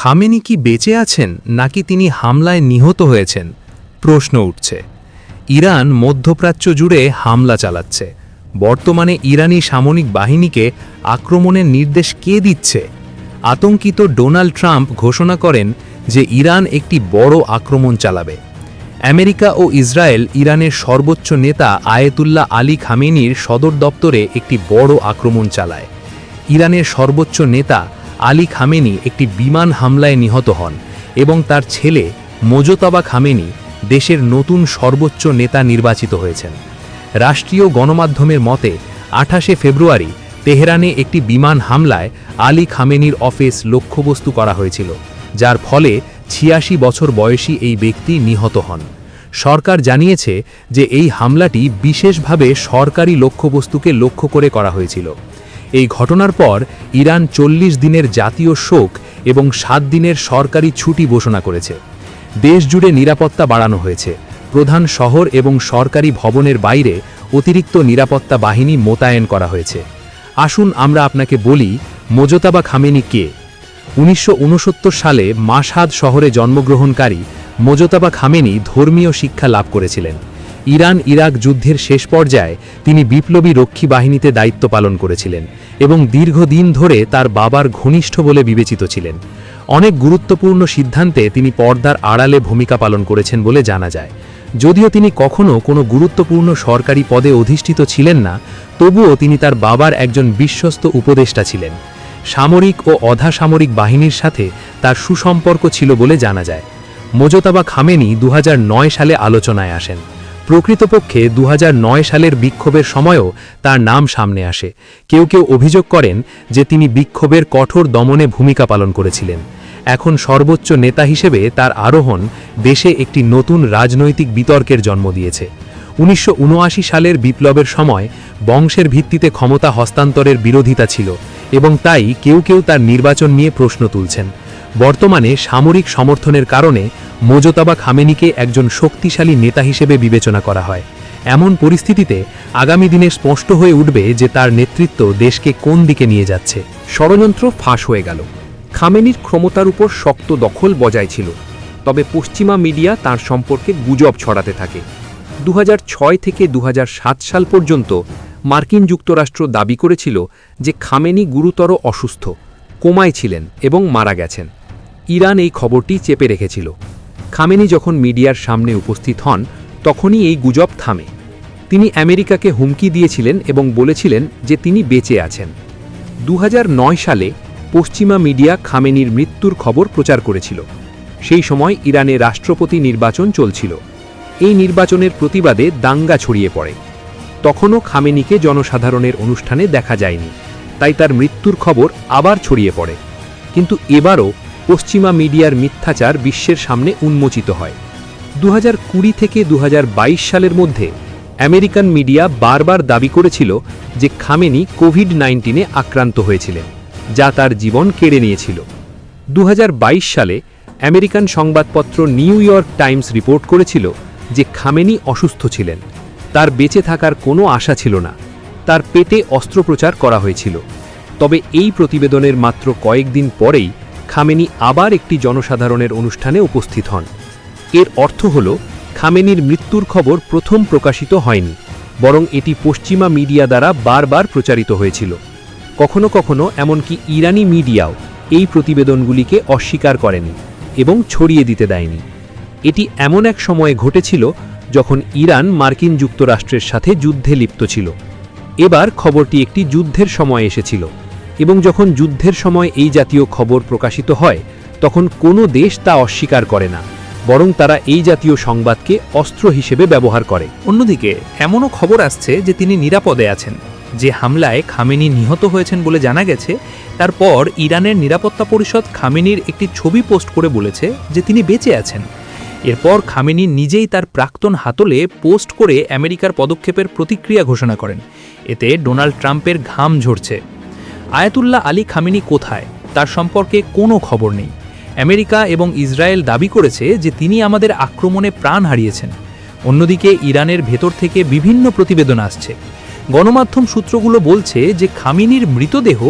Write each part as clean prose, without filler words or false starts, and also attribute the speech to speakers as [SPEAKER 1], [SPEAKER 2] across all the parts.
[SPEAKER 1] Khamenei কি বেঁচে আছেন নাকি তিনি হামলায় নিহত হয়েছেন? প্রশ্ন উঠছে। ইরান মধ্যপ্রাচ্য জুড়ে হামলা চালাচ্ছে। বর্তমানে ইরানি সামরিক বাহিনীকে আক্রমণের নির্দেশ কে দিচ্ছে? আতঙ্কিত ডোনাল্ড ট্রাম্প ঘোষণা করেন যে ইরান একটি বড় আক্রমণ চালাবে। আমেরিকা ও ইসরায়েল ইরানের সর্বোচ্চ নেতা আয়াতুল্লাহ আলী খামেনির সদর দপ্তরে একটি বড় আক্রমণ চালায়। ইরানের সর্বোচ্চ নেতা আলী খামেনি একটি বিমান হামলায় নিহত হন এবং তার ছেলে মোজতাবা খামেনি দেশের নতুন সর্বোচ্চ নেতা নির্বাচিত হয়েছেন। রাষ্ট্রীয় গণমাধ্যমের মতে 28শে ফেব্রুয়ারি তেহরানে একটি বিমান হামলায় আলী খামেনির অফিস লক্ষ্যবস্তু করা হয়েছিল, যার ফলে ৮৬ বছর বয়সী এই ব্যক্তি নিহত হন। সরকার জানিয়েছে যে এই হামলাটি বিশেষভাবে সরকারি লক্ষ্যবস্তুকে লক্ষ্য করে করা হয়েছিল। এই ঘটনার পর ইরান ৪০ দিনের জাতীয় শোক এবং ৭ দিনের সরকারি ছুটি ঘোষণা করেছে। দেশজুড়ে নিরাপত্তা বাড়ানো হয়েছে। প্রধান শহর এবং সরকারি ভবনের বাইরে অতিরিক্ত নিরাপত্তা বাহিনী মোতায়েন করা হয়েছে। আসুন আমরা আপনাকে বলি, মোজতাবা খামেনি কে? ১৯৬৯ সালে মাশহাদ শহরে জন্মগ্রহণকারী মোজতাবা খামেনি ধর্মীয় শিক্ষা লাভ করেছিলেন। ইরান ইরাক যুদ্ধের শেষ পর্যায়ে তিনি বিপ্লবী রক্ষী বাহিনীতে দায়িত্ব পালন করেছিলেন এবং দীর্ঘদিন ধরে তার বাবার ঘনিষ্ঠ বলে বিবেচিত ছিলেন। অনেক গুরুত্বপূর্ণ সিদ্ধান্তে তিনি পর্দার আড়ালে ভূমিকা পালন করেছেন বলে জানা যায়। যদিও তিনি কখনো কোনো গুরুত্বপূর্ণ সরকারি পদে অধিষ্ঠিত ছিলেন না, তবুও তিনি তার বাবার একজন বিশ্বস্ত উপদেষ্টা ছিলেন। সামরিক ও অধাসামরিক বাহিনীর সাথে তার সুসম্পর্ক ছিল বলে জানা যায়। মোজতাবা খামেনি ২০০৯ সালে আলোচনায় আসেন। প্রকৃতপক্ষে ২০০৯ সালের বিক্ষোভের সময়ও তার নাম সামনে আসে। কেউ কেউ অভিযোগ করেন যে তিনি বিক্ষোভের কঠোর দমনে ভূমিকা পালন করেছিলেন। এখন সর্বোচ্চ নেতা হিসেবে তার আরোহণ দেশে একটি নতুন রাজনৈতিক বিতর্কের জন্ম দিয়েছে। ১৯৭৯ সালের বিপ্লবের সময় বংশের ভিত্তিতে ক্ষমতা হস্তান্তরের বিরোধিতা ছিল এবং তাই কেউ কেউ তার নির্বাচন নিয়ে প্রশ্ন তুলছেন। বর্তমানে সামরিক সমর্থনের কারণে মোজতাবা খামেনিকে একজন শক্তিশালী নেতা হিসেবে বিবেচনা করা হয়। এমন পরিস্থিতিতে আগামী দিনে স্পষ্ট হয়ে উঠবে যে তার নেতৃত্ব দেশকে কোন দিকে নিয়ে যাচ্ছে।
[SPEAKER 2] ষড়যন্ত্র ফাঁস হয়ে গেল। খামেনির ক্ষমতার উপর শক্ত দখল বজায় ছিল, তবে পশ্চিমা মিডিয়া তার সম্পর্কে গুজব ছড়াতে থাকে। ২০০৬ থেকে ২০০৭ সাল পর্যন্ত মার্কিন যুক্তরাষ্ট্র দাবি করেছিল যে খামেনি গুরুতর অসুস্থ, কোমায় ছিলেন এবং মারা গেছেন। ইরান এই খবরটি চেপে রেখেছিল। খামেনি যখন মিডিয়ার সামনে উপস্থিত হন, তখনই এই গুজব থামে। তিনি আমেরিকাকে হুমকি দিয়েছিলেন এবং বলেছিলেন যে তিনি বেঁচে আছেন। ২০০৯ সালে পশ্চিমা মিডিয়া খামেনির মৃত্যুর খবর প্রচার করেছিল। সেই সময় ইরানে রাষ্ট্রপতি নির্বাচন চলছিল। এই নির্বাচনের প্রতিবাদে দাঙ্গা ছড়িয়ে পড়ে। তখনও খামেনিকে জনসাধারণের অনুষ্ঠানে দেখা যায়নি, তাই তার মৃত্যুর খবর আবার ছড়িয়ে পড়ে। কিন্তু এবারও পশ্চিমা মিডিয়ার মিথ্যাচার বিশ্বের সামনে উন্মোচিত হয়। ২০২০ থেকে ২০২২ সালের মধ্যে আমেরিকান মিডিয়া বারবার দাবি করেছিল যে খামেনি কোভিড-১৯ আক্রান্ত হয়েছিলেন, যা তার জীবন কেড়ে নিয়েছিল। ২০২২ সালে আমেরিকান সংবাদপত্র নিউ ইয়র্ক টাইমস রিপোর্ট করেছিল যে খামেনি অসুস্থ ছিলেন, তার বেঁচে থাকার কোনো আশা ছিল না, তার পেটে অস্ত্রোপচার করা হয়েছিল। তবে এই প্রতিবেদনের মাত্র কয়েকদিন পরেই খামেনি আবার একটি জনসাধারণের অনুষ্ঠানে উপস্থিত হন। এর অর্থ হল খামেনির মৃত্যুর খবর প্রথম প্রকাশিত হয়নি, বরং এটি পশ্চিমা মিডিয়া দ্বারা বারবার প্রচারিত হয়েছিল। কখনো কখনো এমনকি ইরানি মিডিয়াও এই প্রতিবেদনগুলিকে অস্বীকার করেনি এবং ছড়িয়ে দিতে দেয়নি। এটি এমন এক সময়ে ঘটেছিল যখন ইরান মার্কিন যুক্তরাষ্ট্রের সাথে যুদ্ধে লিপ্ত ছিল। এবার খবরটি একটি যুদ্ধের সময় এসেছিল এবং যখন যুদ্ধের সময় এই জাতীয় খবর প্রকাশিত হয়, তখন কোনো দেশ তা অস্বীকার করে না, বরং তারা এই জাতীয় সংবাদকে অস্ত্র হিসেবে ব্যবহার করে।
[SPEAKER 1] অন্যদিকে এমনও খবর আসছে যে তিনি নিরাপদে আছেন। যে হামলায় খামেনি নিহত হয়েছেন বলে জানা গেছে, তারপর ইরানের নিরাপত্তা পরিষদ খামেনির একটি ছবি পোস্ট করে বলেছে যে তিনি বেঁচে আছেন। এরপর খামেনি নিজেই তার প্রাক্তন হাতলে পোস্ট করে আমেরিকার পদক্ষেপের প্রতিক্রিয়া ঘোষণা করেন। এতে ডোনাল্ড ট্রাম্পের ঘাম ঝরছে। আয়াতুল্লাহ আলী খামেনি কোথায়, তার সম্পর্কে কোনো খবর নেই। আমেরিকা এবং ইসরায়েল দাবি করেছে যে তিনি আমাদের আক্রমণে প্রাণ হারিয়েছেন। অন্যদিকে ইরানের ভেতর থেকে বিভিন্ন প্রতিবেদন আসছে। গণমাধ্যম সূত্রগুলো বলছে যে খামেনির মৃতদেহ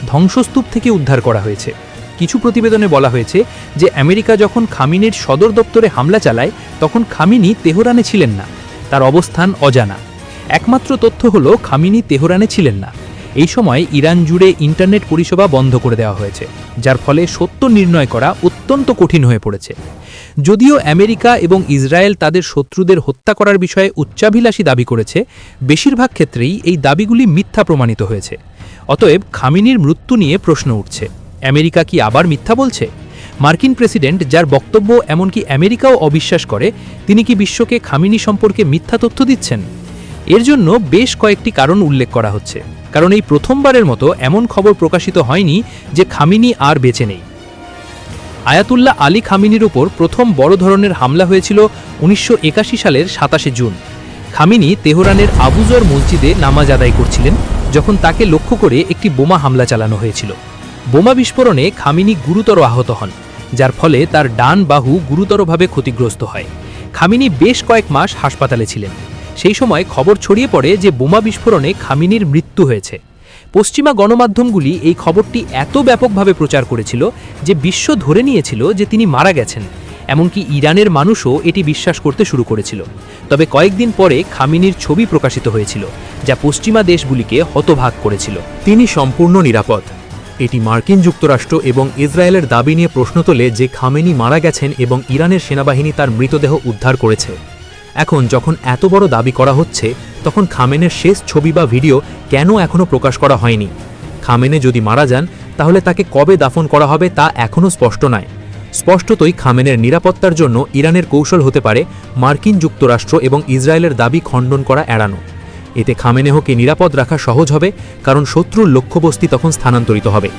[SPEAKER 1] ধ্বংসস্তূপ থেকে উদ্ধার করা হয়েছে, কিছু প্রতিবেদনে বলা হয়েছে যে আমেরিকা যখন খামিনির সদর দপ্তরে হামলা চালায় তখন খামিনি তেহরানে ছিলেন না, তার অবস্থান অজানা। একমাত্র তথ্য হলো খামিনি তেহরানে ছিলেন না। এই সময় ইরান জুড়ে ইন্টারনেট পরিষেবা বন্ধ করে দেওয়া হয়েছে, যার ফলে সত্য নির্ণয় করা অত্যন্ত কঠিন হয়ে পড়েছে। যদিও আমেরিকা এবং ইসরায়েল তাদের শত্রুদের হত্যা করার বিষয়ে উচ্চাভিলাষী দাবি করেছে, বেশিরভাগ ক্ষেত্রেই এই দাবিগুলি মিথ্যা প্রমাণিত হয়েছে। অতএব খামিনির মৃত্যু নিয়ে প্রশ্ন উঠছে, আমেরিকা কি আবার মিথ্যা বলছে? মার্কিন প্রেসিডেন্ট, যার বক্তব্য এমনকি আমেরিকাও অবিশ্বাস করে, তিনি কি বিশ্বকে খামিনি সম্পর্কে মিথ্যা তথ্য দিচ্ছেন? এর জন্য বেশ কয়েকটি কারণ উল্লেখ করা হচ্ছে, কারণ এই প্রথমবারের মতো এমন খবর প্রকাশিত হয়নি যে খামিনি আর বেঁচে নেই। আয়াতুল্লাহ আলী খামিনির উপর প্রথম বড় ধরনের হামলা হয়েছিল 1981 সালের 27শে জুন। খামিনি তেহরানের আবুজর মসজিদে নামাজ আদায় করছিলেন যখন তাকে লক্ষ্য করে একটি বোমা হামলা চালানো হয়েছিল। বোমা বিস্ফোরণে খামিনি গুরুতর আহত হন, যার ফলে তার ডান বাহু গুরুতরভাবে ক্ষতিগ্রস্ত হয়। খামিনি বেশ কয়েক মাস হাসপাতালে ছিলেন। সেই সময় খবর ছড়িয়ে পড়ে যে বোমা বিস্ফোরণে খামিনির মৃত্যু হয়েছে। পশ্চিমা গণমাধ্যমগুলি এই খবরটি এত ব্যাপকভাবে প্রচার করেছিল যে বিশ্ব ধরে নিয়েছিল যে তিনি মারা গেছেন। এমনকি ইরানের মানুষও এটি বিশ্বাস করতে শুরু করেছিল। তবে কয়েকদিন পরে খামিনির ছবি প্রকাশিত হয়েছিল, যা পশ্চিমা দেশগুলিকে হতবাক করেছিল।
[SPEAKER 3] তিনি সম্পূর্ণ নিরাপদ। এটি মার্কিন যুক্তরাষ্ট্র এবং ইসরায়েলের দাবি নিয়ে প্রশ্ন তোলে যে খামেনি মারা গেছেন এবং ইরানের সেনাবাহিনী তার মৃতদেহ উদ্ধার করেছে। এখন যখন এত বড় দাবি করা হচ্ছে, তখন খামেনের শেষ ছবি বা ভিডিও কেন এখনও প্রকাশ করা হয়নি? খামেনে যদি মারা যান, তাহলে তাকে কবে দাফন করা হবে তা এখনও স্পষ্ট নয়। স্পষ্টতই খামেনের নিরাপত্তার জন্য ইরানের কৌশল হতে পারে মার্কিন যুক্তরাষ্ট্র এবং ইসরায়েলের দাবি খণ্ডন করা এড়ানো। এতে খামেনেহকে নিরাপদ রাখা সহজ হবে, কারণ শত্রুর লক্ষ্যবস্তি তখন স্থানান্তরিত হবে।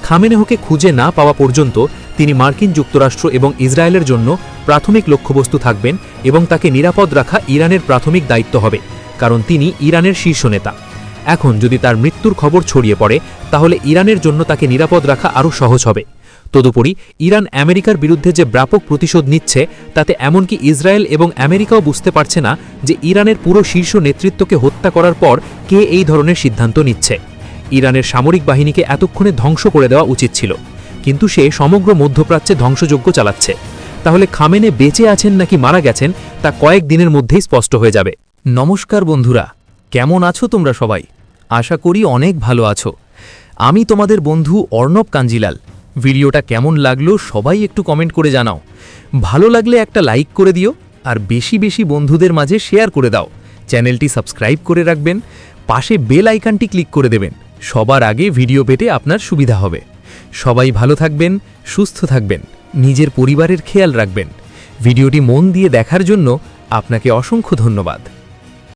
[SPEAKER 3] খামেনেহকে খুঁজে না পাওয়া পর্যন্ত তিনি মার্কিন যুক্তরাষ্ট্র এবং ইসরায়েলের জন্য প্রাথমিক লক্ষ্যবস্তু থাকবেন এবং তাকে নিরাপদ রাখা ইরানের প্রাথমিক দায়িত্ব হবে, কারণ তিনি ইরানের শীর্ষ নেতা। এখন যদি তার মৃত্যুর খবর ছড়িয়ে পড়ে, তাহলে ইরানের জন্য তাকে নিরাপদ রাখা আরও সহজ হবে। তদুপরি ইরান আমেরিকার বিরুদ্ধে যে ব্যাপক প্রতিশোধ নিচ্ছে, তাতে এমনকি ইসরায়েল এবং আমেরিকাও বুঝতে পারছে না যে ইরানের পুরো শীর্ষ নেতৃত্বকে হত্যা করার পর কে এই ধরনের সিদ্ধান্ত নিচ্ছে। ইরানের সামরিক বাহিনীকে এতক্ষণে ধ্বংস করে দেওয়া উচিত ছিল, কিন্তু সে সমগ্র মধ্যপ্রাচ্যে ধ্বংসযজ্ঞ চালাচ্ছে। তাহলে খামেনে বেঁচে আছেন নাকি মারা গেছেন তা কয়েক দিনের মধ্যেই স্পষ্ট হয়ে যাবে।
[SPEAKER 1] নমস্কার বন্ধুরা, কেমন আছো তোমরা সবাই? আশা করি অনেক ভালো আছো। আমি তোমাদের বন্ধু অর্ণব কাঞ্জিলাল। ভিডিওটা কেমন লাগলো সবাই একটু কমেন্ট করে জানাও। ভালো লাগলে একটা লাইক করে দিও, আর বেশি বেশি বন্ধুদের মাঝে শেয়ার করে দাও। চ্যানেলটি সাবস্ক্রাইব করে রাখবেন, পাশে বেল আইকনটি ক্লিক করে দেবেন। সবার আগে ভিডিও পেতে আপনার সুবিধা হবে। সবাই ভালো থাকবেন, সুস্থ থাকবেন, নিজের পরিবারের খেয়াল রাখবেন। ভিডিওটি মন দিয়ে দেখার জন্য আপনাকে অসংখ্য ধন্যবাদ।